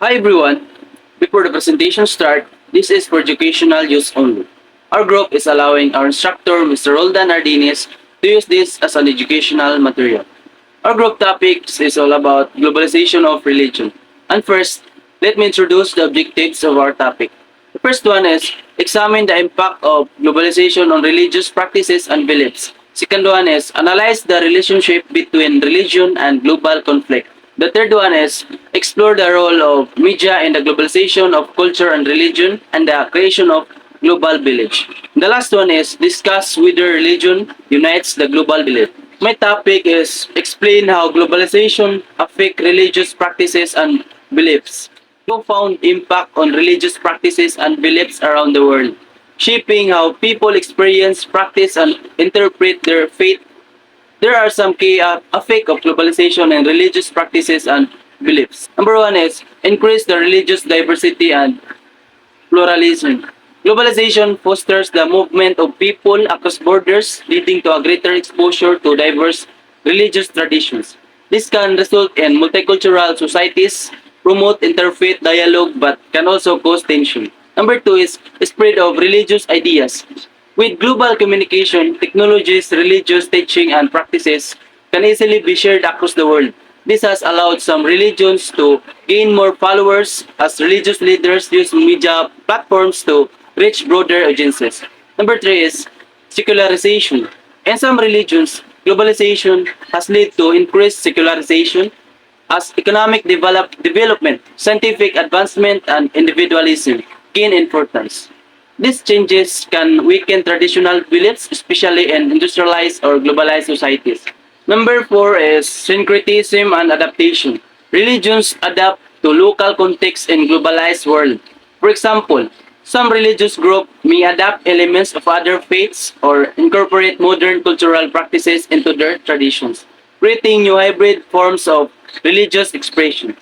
Hi everyone. Before the presentation start, this is for educational use only. Our group is allowing our instructor, Mr. Roldan Ardinis, to use this as an educational material. Our group topics is all about globalization of religion. And first, let me introduce the objectives of our topic. The first one is examine the impact of globalization on religious practices and beliefs. Second one is analyze the relationship between religion and global conflict. The third one is explore the role of media in the globalization of culture and religion and the creation of global village. The last one is discuss whether religion unites the global village. My topic is explain how globalization affect religious practices and beliefs. Profound impact on religious practices and beliefs around the world, shaping how people experience, practice, and interpret their faith. There are some key effects of globalization and religious practices and beliefs. Number one is increase the religious diversity and pluralism. Globalization fosters the movement of people across borders, leading to a greater exposure to diverse religious traditions. This can result in multicultural societies, promote interfaith dialogue, but can also cause tension. Number two is spread of religious ideas. With global communication, technologies, religious teaching, and practices can easily be shared across the world. This has allowed some religions to gain more followers as religious leaders use media platforms to reach broader audiences. Number three is secularization. In some religions, globalization has led to increased secularization as economic development, scientific advancement, and individualism gain importance. These changes can weaken traditional beliefs, especially in industrialized or globalized societies. Number four is syncretism and adaptation. Religions adapt to local contexts in globalized world. For example, some religious groups may adapt elements of other faiths or incorporate modern cultural practices into their traditions, creating new hybrid forms of religious expression.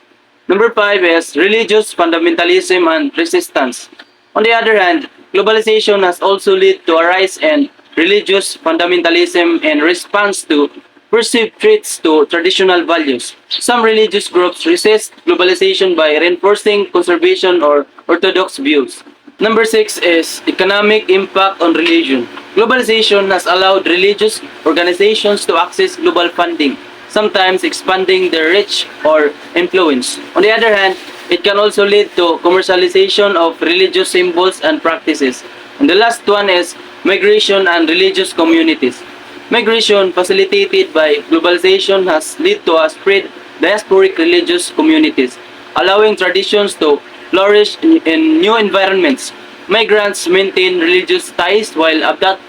Number five is religious fundamentalism and resistance. On the other hand, globalization has also led to a rise in religious fundamentalism in response to perceived threats to traditional values. Some religious groups resist globalization by reinforcing conservation or orthodox views. Number six is economic impact on religion. Globalization has allowed religious organizations to access global funding, sometimes expanding their reach or influence. On the other hand, it can also lead to commercialization of religious symbols and practices. And the last one is migration and religious communities. Migration facilitated by globalization has led to a spread diasporic religious communities, allowing traditions to flourish in new environments. Migrants maintain religious ties while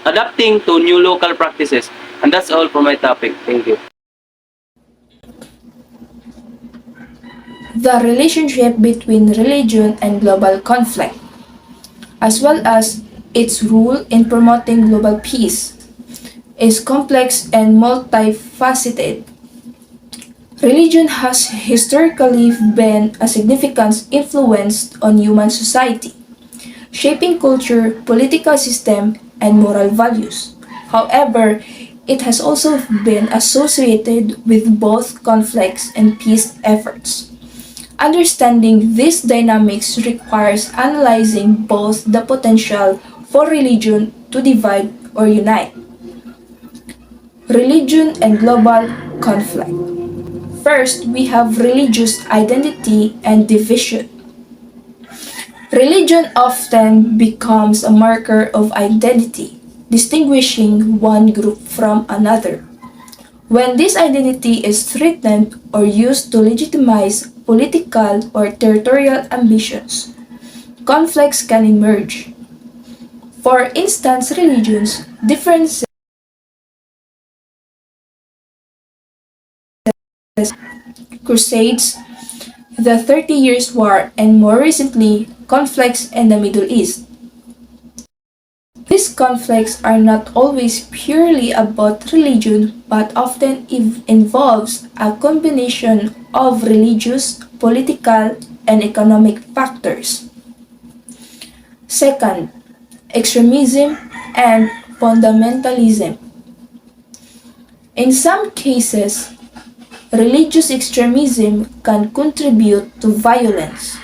adapting to new local practices. And that's all for my topic. Thank you. The relationship between religion and global conflict, as well as its role in promoting global peace, is complex and multifaceted. Religion has historically been a significant influence on human society, shaping culture, political system, and moral values. However, it has also been associated with both conflicts and peace efforts. Understanding these dynamics requires analyzing both the potential for religion to divide or unite. Religion and global conflict. First, we have religious identity and division. Religion often becomes a marker of identity, distinguishing one group from another. When this identity is threatened or used to legitimize political or territorial ambitions, conflicts can emerge. For instance, religions, differences, crusades, the 30 Years' War, and more recently, conflicts in the Middle East. These conflicts are not always purely about religion but often involves a combination of religious, political, and economic factors. Second, extremism and fundamentalism. In some cases, religious extremism can contribute to violence.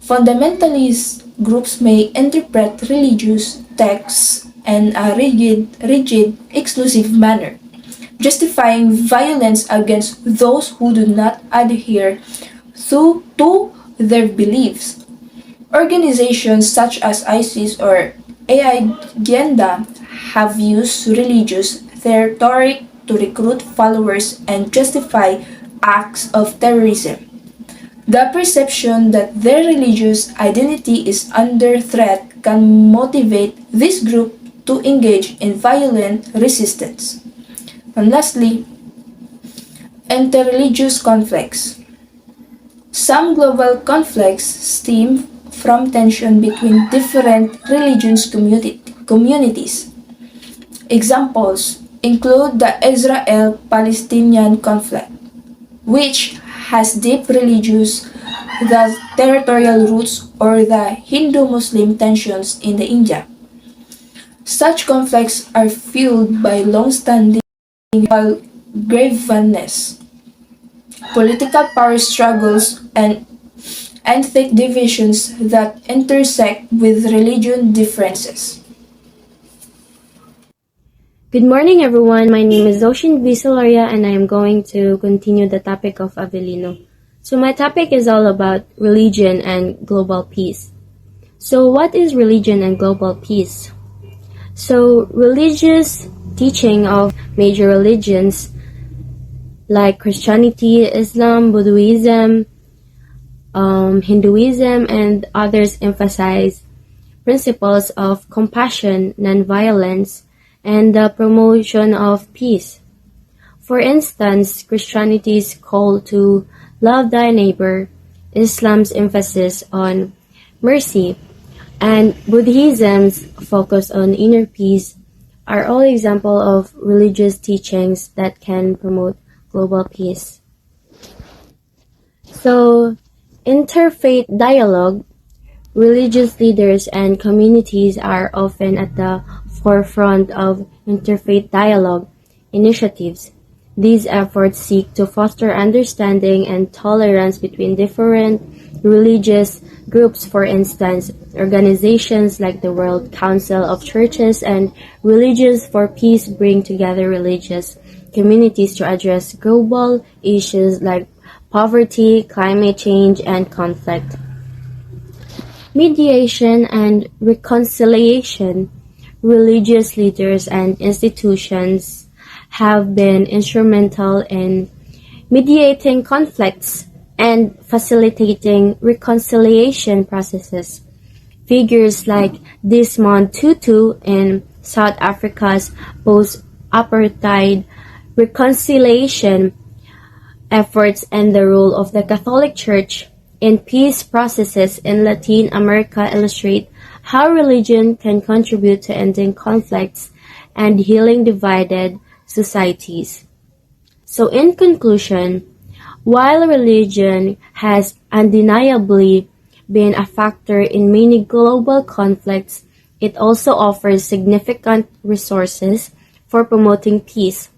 Fundamentalist groups may interpret religious texts in a rigid, exclusive manner, justifying violence against those who do not adhere to their beliefs. Organizations such as ISIS or Agenda have used religious rhetoric to recruit followers and justify acts of terrorism. The perception that their religious identity is under threat can motivate this group to engage in violent resistance. And lastly, interreligious conflicts. Some global conflicts stem from tension between different communities. Examples include the Israel Palestinian conflict, which has deep religious, the territorial roots, or the Hindu Muslim tensions in the India. Such conflicts are fueled by long standing grievances, political power struggles, and ethnic divisions that intersect with religion differences. Good morning, everyone. My name is Ocean Visaloria, and I am going to continue the topic of Avellino. So my topic is all about religion and global peace. So what is religion and global peace? So religious teaching of major religions like Christianity, Islam, Buddhism, Hinduism, and others emphasize principles of compassion, nonviolence, and the promotion of peace. For instance, Christianity's call to love thy neighbor, Islam's emphasis on mercy, and Buddhism's focus on inner peace are all examples of religious teachings that can promote global peace. So, interfaith dialogue, religious leaders and communities are often at the forefront of interfaith dialogue initiatives. These efforts seek to foster understanding and tolerance between different religious groups. For instance, organizations like the World Council of Churches and Religions for Peace bring together religious communities to address global issues like poverty, climate change, and conflict. Mediation and reconciliation, religious leaders and institutions have been instrumental in mediating conflicts and facilitating reconciliation processes. Figures like Desmond Tutu in South Africa's post-apartheid reconciliation efforts and the role of the Catholic Church in peace processes in Latin America illustrate how religion can contribute to ending conflicts and healing divided societies. So in conclusion, while religion has undeniably been a factor in many global conflicts, it also offers significant resources for promoting peace.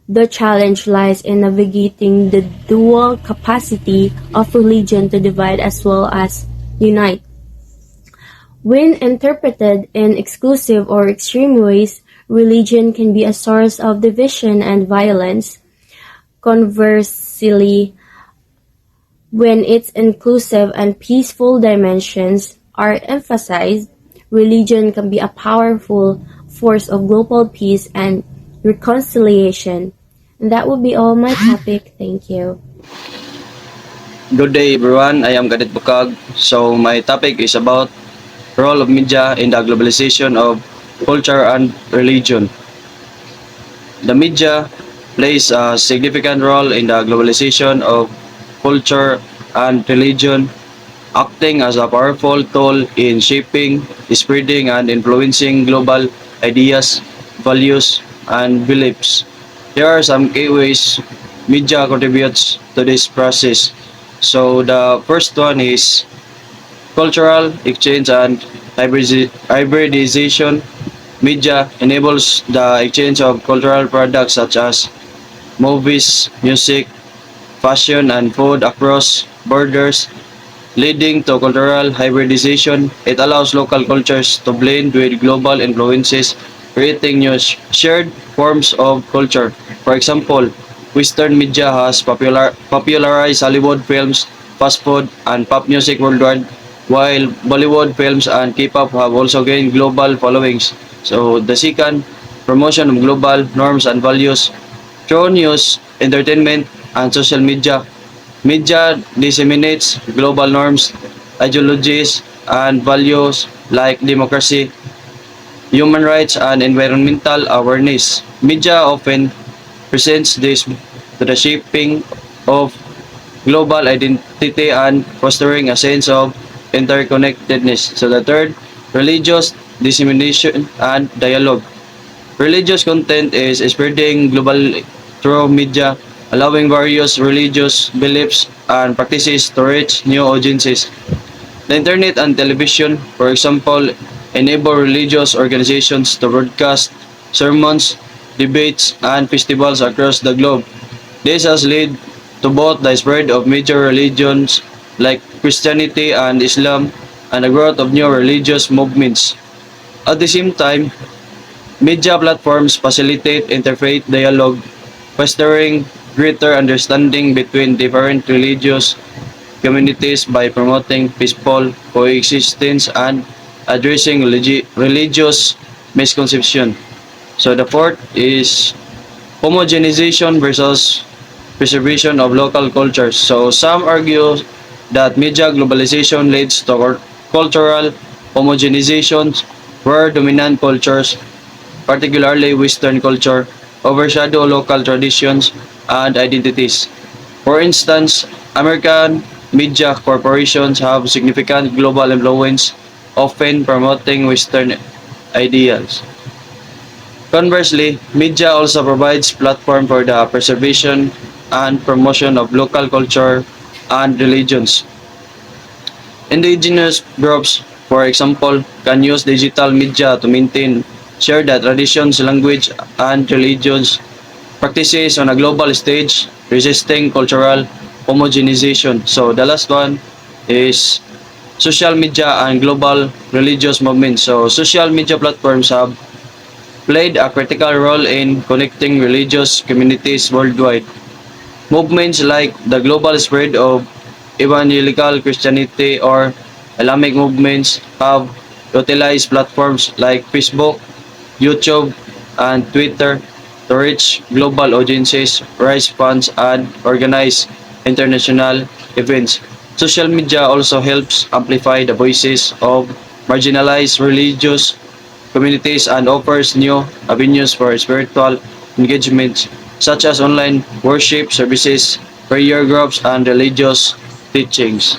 The challenge lies in navigating the dual capacity of religion to divide as well as unite. When interpreted in exclusive or extreme ways, religion can be a source of division and violence. Conversely, when its inclusive and peaceful dimensions are emphasized, religion can be a powerful force of global peace and reconciliation. And that would be all my topic. Thank you. Good day everyone, I am Gadit Bukag. So my topic is about role of media in the globalization of culture and religion. The media plays a significant role in the globalization of culture and religion, acting as a powerful tool in shaping, spreading, and influencing global ideas, values, and beliefs. Here are some key ways media contributes to this process. So the first one is cultural exchange and hybridization. Media enables the exchange of cultural products such as movies, music, fashion, and food across borders, leading to cultural hybridization. It allows local cultures to blend with global influences, creating new shared forms of culture. For example, Western media has popularized Hollywood films, fast food, and pop music worldwide, while Bollywood films and K-pop have also gained global followings. So the second, promotion of global norms and values through news, entertainment, and social media. Media disseminates global norms, ideologies, and values like democracy, human rights, and environmental awareness. Media often presents this to the shaping of global identity and fostering a sense of interconnectedness. So the third, religious dissemination and dialogue. Religious content is spreading globally through media, allowing various religious beliefs and practices to reach new audiences. The internet and television, for example, enable religious organizations to broadcast sermons, debates, and festivals across the globe. This has led to both the spread of major religions like Christianity and Islam and the growth of new religious movements. At the same time, media platforms facilitate interfaith dialogue, fostering greater understanding between different religious communities by promoting peaceful coexistence and addressing religious misconception. So the fourth is homogenization versus preservation of local cultures. So some argue that media globalization leads to cultural homogenization where dominant cultures, particularly Western culture, overshadow local traditions and identities. For instance, American media corporations have significant global influence, often promoting Western ideals. Conversely, media also provides platform for the preservation and promotion of local culture and religions. Indigenous groups, for example, can use digital media to maintain, share the traditions, language, and religions practices on a global stage, resisting cultural homogenization. So the last one is social media and global religious movements. So social media platforms have played a critical role in connecting religious communities worldwide. Movements like the global spread of evangelical Christianity or Islamic movements have utilized platforms like Facebook, YouTube, and Twitter to reach global audiences, raise funds, and organize international events. Social media also helps amplify the voices of marginalized religious communities and offers new avenues for spiritual engagement, such as online worship services, prayer groups, and religious teachings.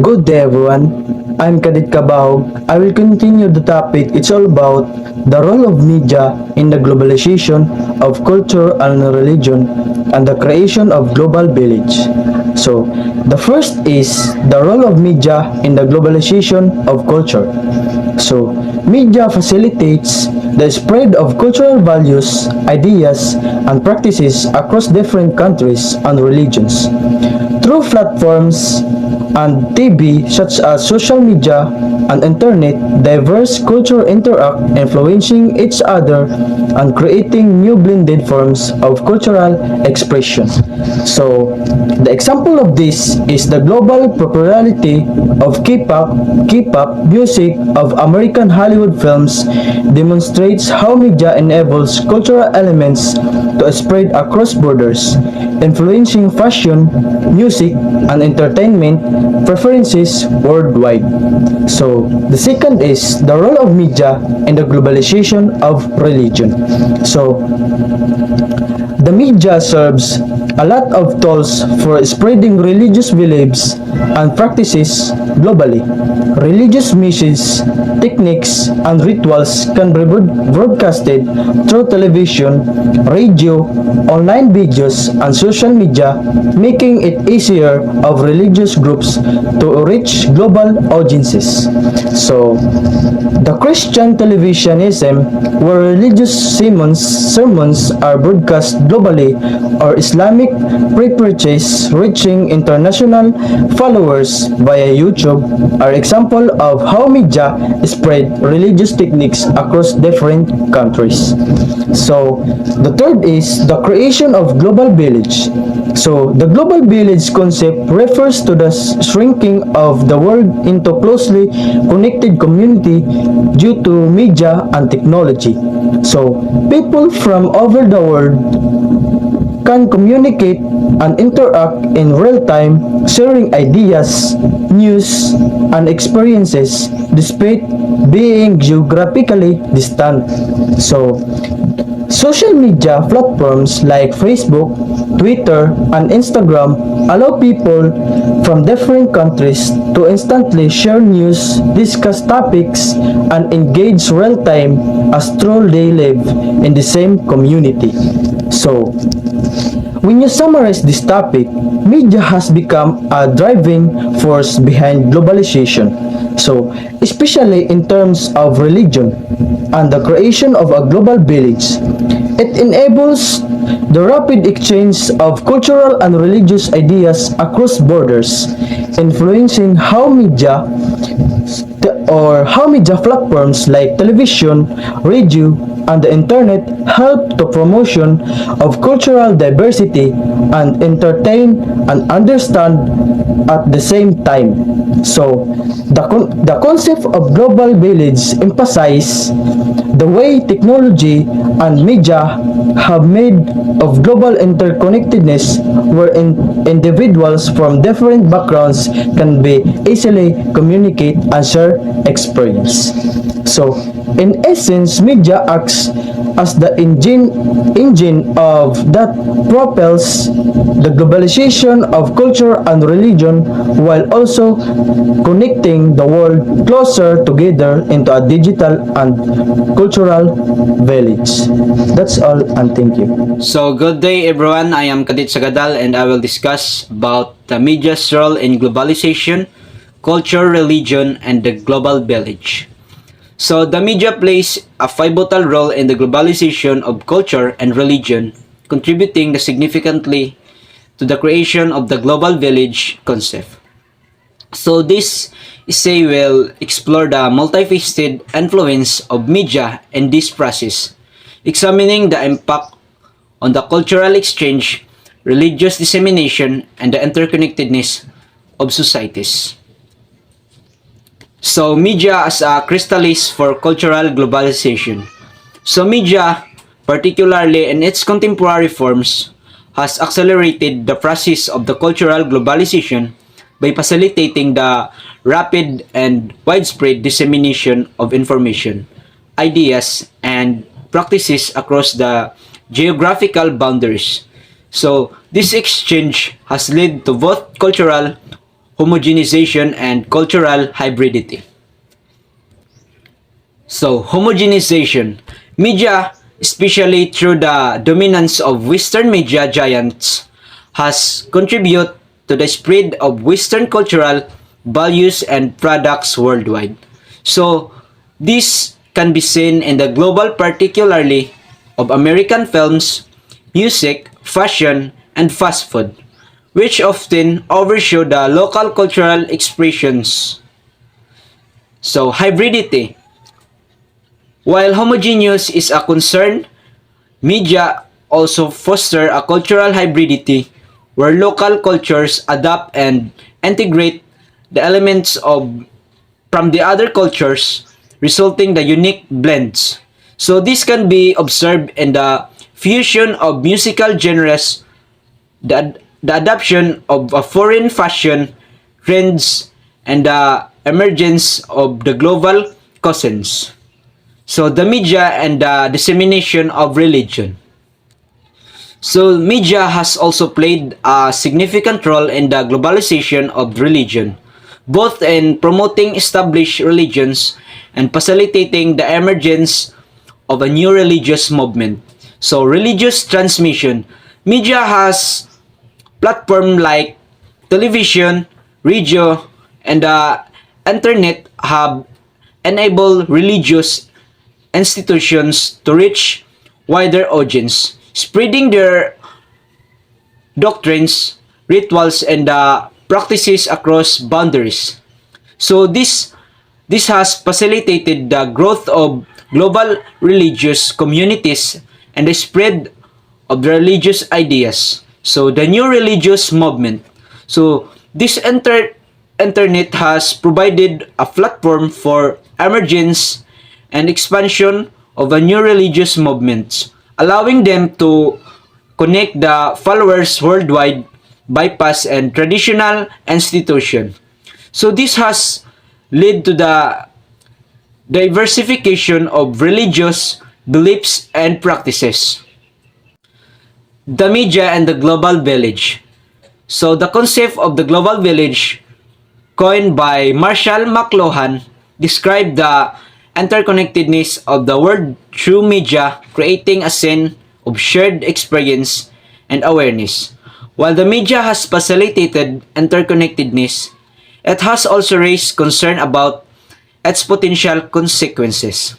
Good day everyone, I'm Kadit Kabahog. I will continue the topic. It's all about the role of media in the globalization of culture and religion and the creation of global village. So, the first is the role of media in the globalization of culture. So, media facilitates the spread of cultural values, ideas, and practices across different countries and religions. Through platforms and TV such as social media and internet, diverse culture interact, influencing each other and creating new blended forms of cultural expression. So, the example of this is the global popularity of K-pop music of American Hollywood films demonstrates how media enables cultural elements to spread across borders, influencing fashion, music, and entertainment preferences worldwide. So, the second is the role of media in the globalization of religion. So, the media serves a lot of tools for spreading religious beliefs and practices globally. Religious messages, techniques, and rituals can be broadcasted through television, radio, online videos, and social media, making it easier of religious groups to reach global audiences. So, the Christian televisionism, where religious sermons are broadcast globally, or Islamic preachers reaching international followers via YouTube, are example of how media spread religious techniques across different countries. So, the third is the creation of global village. So, the global village concept refers to the shrinking of the world into closely connected community due to media and technology. So, people from over the world can communicate and interact in real time, sharing ideas, news, and experiences despite being geographically distant. So, social media platforms like Facebook, Twitter, and Instagram allow people from different countries to instantly share news, discuss topics, and engage real time as though they live in the same community. So, when you summarize this topic, media has become a driving force behind globalization. So, especially in terms of religion and the creation of a global village, it enables the rapid exchange of cultural and religious ideas across borders, influencing how media platforms like television, radio, and the internet help the promotion of cultural diversity and entertain and understand at the same time. So, the concept of global village emphasizes the way technology and media have made of global interconnectedness wherein individuals from different backgrounds can be easily communicate and share experience. So, in essence, media acts as the engine of that propels the globalization of culture and religion while also connecting the world closer together into a digital and cultural village. That's all, and thank you. So, good day everyone. I am Kadit Sagadal and I will discuss about the media's role in globalization, culture, religion, and the global village. So, the media plays a pivotal role in the globalization of culture and religion, contributing significantly to the creation of the global village concept. So, this essay will explore the multifaceted influence of media in this process, examining the impact on the cultural exchange, religious dissemination, and the interconnectedness of societies. So, media as a catalyst for cultural globalization. So, media, particularly in its contemporary forms, has accelerated the process of the cultural globalization by facilitating the rapid and widespread dissemination of information, ideas, and practices across the geographical boundaries. So, this exchange has led to both cultural homogenization and cultural hybridity. So, homogenization. Media, especially through the dominance of Western media giants, has contributed to the spread of Western cultural values and products worldwide. So, this can be seen in the global particularly of American films, music, fashion, and fast food, which often overshadow the local cultural expressions. So, hybridity. While homogeneous is a concern, media also foster a cultural hybridity where local cultures adapt and integrate the elements of from the other cultures, resulting the unique blends. So this can be observed in the fusion of musical genres, the adoption of a foreign fashion trends, and the emergence of the global cousins. So the media and the dissemination of religion. So media has also played a significant role in the globalization of religion, both in promoting established religions and facilitating the emergence of a new religious movement. So religious transmission. Media has platform like television, radio, and the internet have enabled religious institutions to reach wider audience, spreading their doctrines, rituals, and practices across boundaries. So this has facilitated the growth of global religious communities and the spread of the religious ideas. So the new religious movement. So this internet has provided a platform for emergence and expansion of a new religious movements, allowing them to connect the followers worldwide, bypass and traditional institution. So this has led to the diversification of religious beliefs and practices. The media and the global village. So the concept of the global village, coined by Marshall McLuhan, described the interconnectedness of the world through media, creating a scene of shared experience and awareness. While the media has facilitated interconnectedness, it has also raised concern about its potential consequences.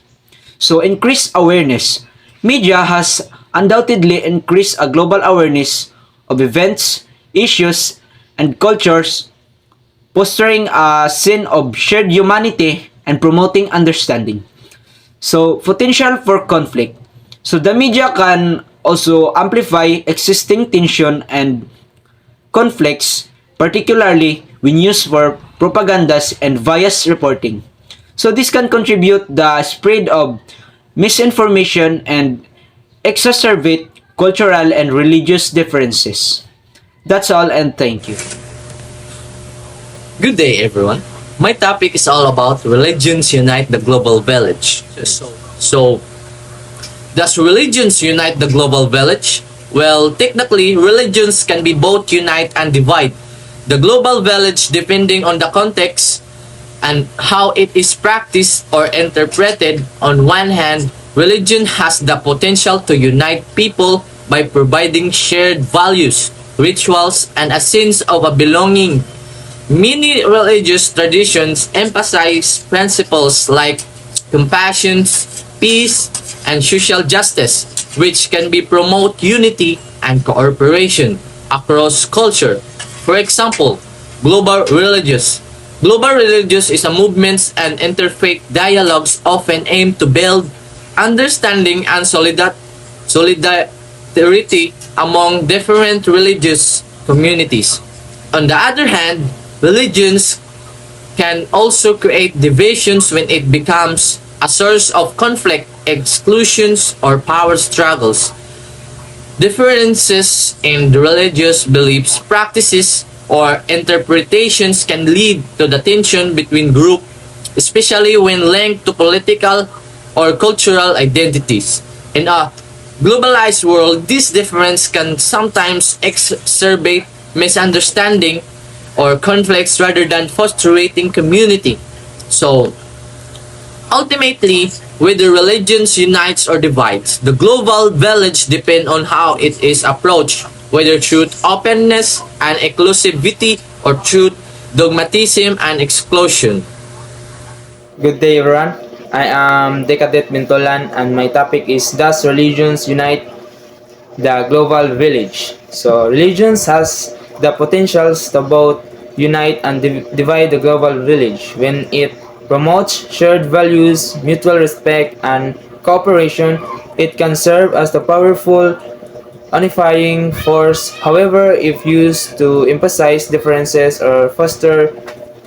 So increased awareness. Media has undoubtedly increased a global awareness of events, issues, and cultures, fostering a sense of shared humanity and promoting understanding. So potential for conflict. So the media can also amplify existing tension and conflicts, particularly when used for propagandas and bias reporting. So this can contribute the spread of misinformation and exacerbate cultural and religious differences. That's all and thank you. Good day, everyone. My topic is all about religions unite the global village. So, does religions unite the global village? Well, technically, religions can be both unite and divide. The global village, depending on the context and how it is practiced or interpreted, on one hand, religion has the potential to unite people by providing shared values, rituals, and a sense of a belonging. Many religious traditions emphasize principles like compassion, peace, and social justice, which can be promote unity and cooperation across culture. For example, global religious. Global religious is a movements and interfaith dialogues often aim to build understanding and solidarity among different religious communities. On the other hand, religions can also create divisions when it becomes a source of conflict, exclusions, or power struggles. Differences in religious beliefs, practices, or interpretations can lead to the tension between groups, especially when linked to political or cultural identities. In a globalized world, this difference can sometimes exacerbate misunderstanding or conflicts rather than fostering community. So, ultimately, whether religions unites or divides, the global village depends on how it is approached, whether through openness and inclusivity or through dogmatism and exclusion. Good day, everyone. I am Decadet Bintolan, and my topic is Does Religions Unite the Global Village? So, religions has the potentials to both unite and divide the global village when it promotes shared values, mutual respect, and cooperation. It can serve as the powerful unifying force. However, if used to emphasize differences or foster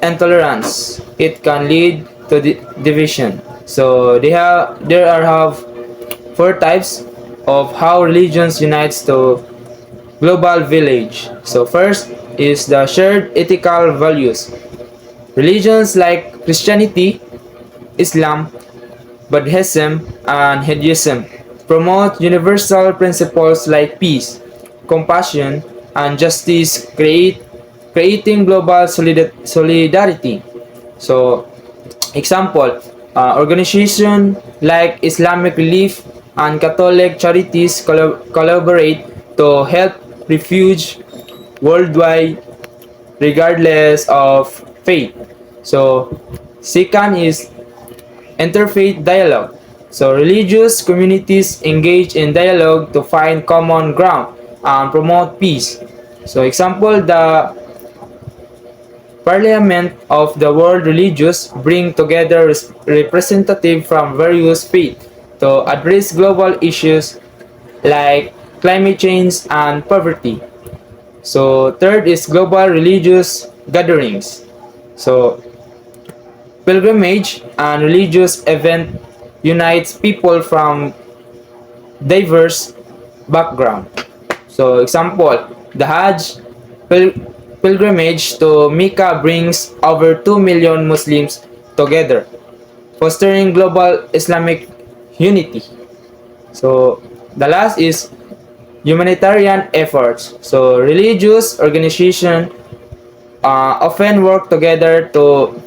intolerance, it can lead to division. So there are have four types of how religions unites to global village. So first is the shared ethical values. Religions like Christianity, Islam, Buddhism, and Hinduism promote universal principles like peace, compassion and justice, creating global solidarity. So, example, organization like Islamic Relief and Catholic Charities collaborate to help refugees worldwide regardless of faith. So, second is interfaith dialogue. So, religious communities engage in dialogue to find common ground and promote peace. So, example, the Parliament of the World Religious bring together representatives from various faiths to address global issues like climate change and poverty. So third is global religious gatherings. So pilgrimage and religious event unites people from diverse background. So example, the Hajj pil- pilgrimage to Mecca brings over 2 million Muslims together, fostering global Islamic unity. So the last is humanitarian efforts. So religious organizations often work together to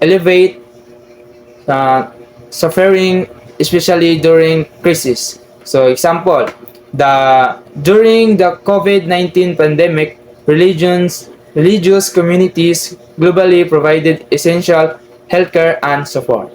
elevate suffering, especially during crisis. So example, the during the COVID-19 pandemic, religious communities globally provided essential healthcare and support.